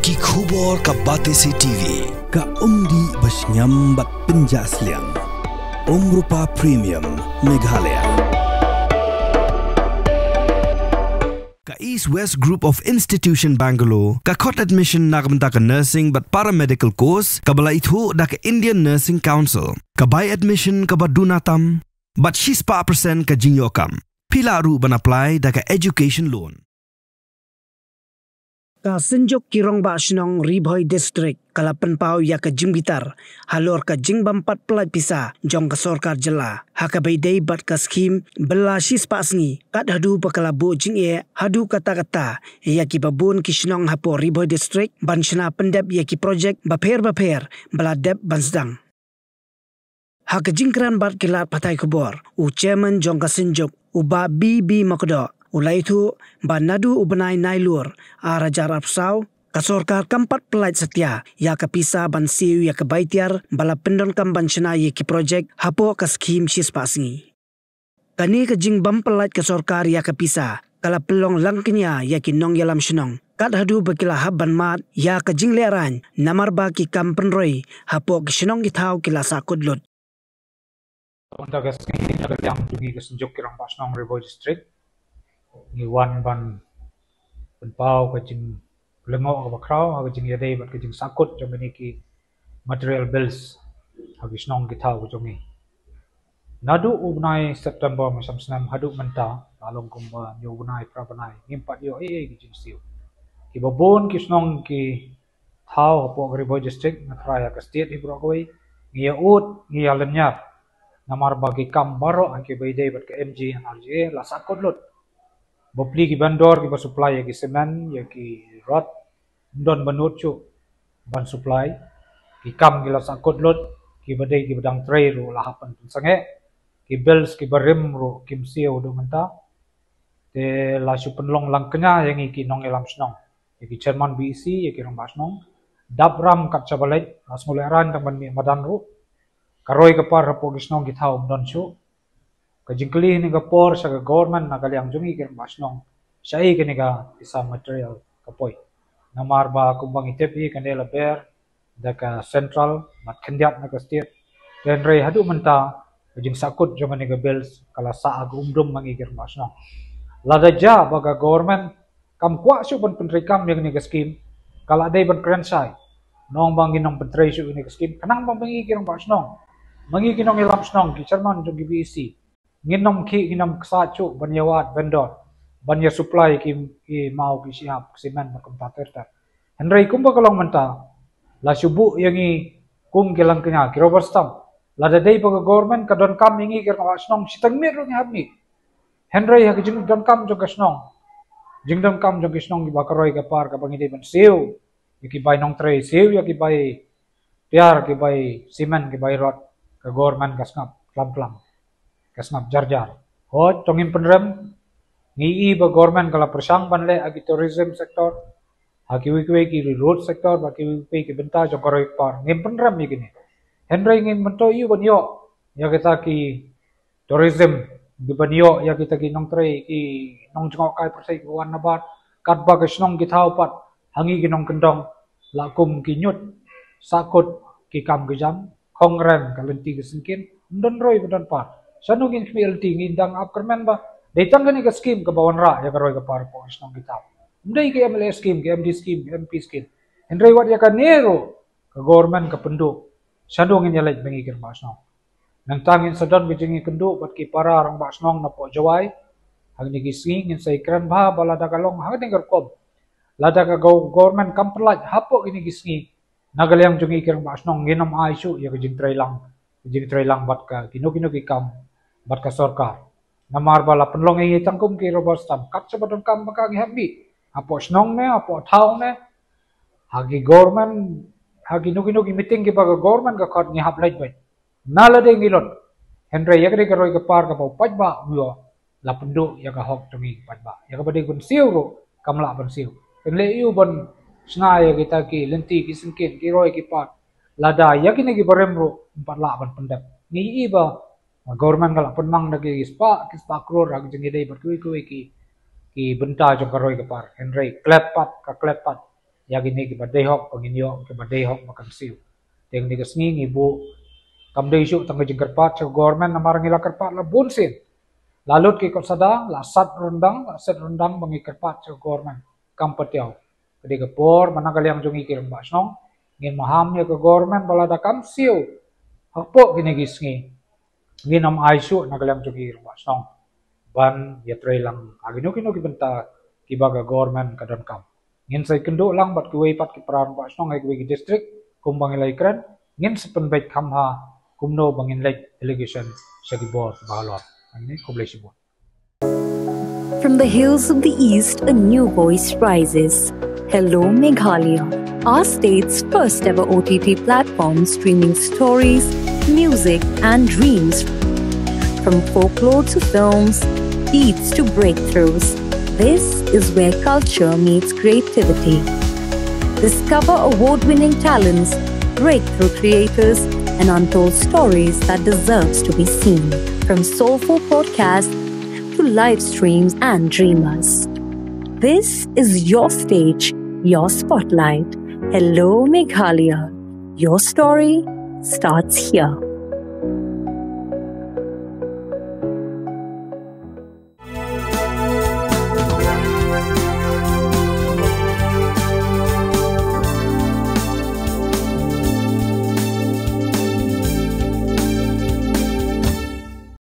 Ki khubor ka Batesi TV. Ka umdi basnyam bat penjaslian. Rupa Premium Meghalaya. Ka East West Group of Institution Bangalore. Ka khot admission nagamta ka nursing but paramedical course. Ka bala ithu da ka Indian Nursing Council. Ka buy admission ka badunatam. But she's pa percent ka jinyokam. Pila ru ban apply da ka education loan. Ka senjok kirong ba sinong Ribhoy District kalapan pau ya ka jingbitar halor ka jingbam 4 pelai pisa jong ka sorkar jela haka baydai bat ka skim bela sis pasngi kat hadu pakalabu jing e hadu kata-kata ya ki babun ki sinong hapo Ribhoy District ban sina pendep ya ki project baper bela dep ban sedang haka jingkran bat kilat patai kubor u chairman jong ka senjok uba BB Makodo ulai itu banadu ubenai nailur arajar apsau kasorkar kampat pelait setia ya kapisa ban siu ya kebaitiar bala pendon kam banchana ye ki project hapo ka skim sis pasingi kani ka jingbam pelait kasorkar ya kapisa kala pelong langknya ya ki nong yalam shnong kat hadu bakila habban mat ya ka jingleran namar ba ki kampenroi hapo ki shnong ki thau kila sakudlut untuk ka skim ya yang tungi ka senjuk kirang pasnong Ribhoy District Iwan ban penpau kajing lengok ke bakrau kajing yadai bat kajing sakut jom ini ki material bills habis nong kita kujongi nadu ubnai September masam senam hadu menta along kumba nyu ubnai prabanai ngimpat yo kajing siu ki babon ki snong ki thau hapo Ribhoy District natraya ka state ibro koi ngia ut ngia lenyar namar bagi kam baro ki baidai bat ke MG NRJ la sakut lot bopli ki bandor ki supply ya ki semen ya ki rod don banut chu ban supply ki kam ki la sakut lot ki badai ki badang tray ru la hapan sange ki bells ki barim ru kim siu do menta te la su penlong langknya yang ki nong elam snong ya ki chairman BEC ya ki rong basnong dabram kat chabalet asmuleran taman mi madan ru karoi ka par hapo ki snong ki thau don chu kajingkli ni ka por sa government na kaliang jungi kir basnong sai kini ka isa material kapoy namar ba kumbang itepi kanela ber daka central mat khendiat na ka state then rei hadu menta kajing sakut jong ni ka bills kala sa ag umdum mangi kir basnong lada ja baga government kam kwa su ban pentri kam yang ni ka scheme kala dai ban krensai nong bangin nong pentri su ni ka scheme kanang bang mangi kir basnong mangi kinong ilam snong ki chairman jong BEC nginom ki nginom ksachu banyawat vendor banya supply ki mau ki siap semen berkompetitor henry kumba kalong menta la subu yangi kum gelang kenya ki robert stam la da dei pag government ka don kam ingi ki wasnong sitang mir ro habni henry ha jing don kam jo kasnong jing don kam jo kasnong ki bakaroi ka par ka bangide ban siu ki bai nong tray siu ya ki bai tiar ki bai semen ki bai rod ka government kasngap klam kasngap jar hot tongin penrem ngi ba government kala persang banle agi tourism sector agi wikwe ki road sector ba ki wikwe ki benta jo koroi par ngim penrem ni gini henry ngim mento yu banyo ya kita ki tourism di banyo ya kita ki nong tre ki nong jengok kai persai ki wan nabat kat ba kesnong ki thau pat hangi ki nong kendong lakum ki nyut sakut ki kam gejam kongrem kalenti ki singkin ndon roi bedan par sanugin FMLT ngindang upkerman ba datang gani ka scheme ka bawan ra ya karoy ka par po isnong kita ndai ka MLA scheme ka MD scheme ka MP scheme henry wat ya ka nero ka government ka penduk sanugin ya lek bengi kir basnong nang tangin sadon bijingi kenduk bat ki para rang basnong na po jawai hang ni gising in say kran ba balada kalong hang dengar kom lada ka government kampelat hapo gini gising nagalyang jungi kir basnong nginom aisu ya ka jing tray lang bat ka kino ki kam bat ka sorkar namar bala penlong ngi tangkum ki robot stam kat sabadon kam maka ngi habi apo snong ne apo thau ne hagi government hagi nugi meeting ki baga government ka khot ngi hap lait bai nala de ngi lot henry yakre ka roi ka par ka pau paj ba yo la pendu ya ka hok tungi paj ba ya ka bade kun siu ro kamla ban siu le yu bon sna ya kita ki lenti ki singkin ki roi ki par lada yakine ki barem ro empat la ban pendap ngi iba government kala penmang dagi kispa kror ag jengidai berkui ki benta jong karoi kapar henry kleppat ya gini ke badai hok penginyo ke badai hok makan siu teng ni kesngi ibu kamdei isu tang jing kerpat ke government namar ngila kerpat la bunsin lalut ke sada la sat rundang bangi kerpat ke government kampatiau kedi kepor manakal yang jungi kirim basnong ngin mahamnya ke government balada kam siu hakpo gini gisngi ngin am aisu nagalam jungi kirim basnong ban yatre lang agino kino kibenta kibaga government kadon kam ngin sai kendo lang bat kuwe pat ki peran basnong ai kuwe district kumbang ilai kran ngin sepen baik kamha kumno bangin lek delegation sagibor balot ani koblesibon. From the hills of the east, a new voice rises. Hello Meghalaya, our state's first ever OTT platform streaming stories, music and dreams. From folklore to films, beats to breakthroughs, this is where culture meets creativity. Discover award-winning talents, breakthrough creators, and untold stories that deserves to be seen. From soulful podcasts to live streams and dreamers. This is your stage, your spotlight. Hello Meghalaya. Your story starts here.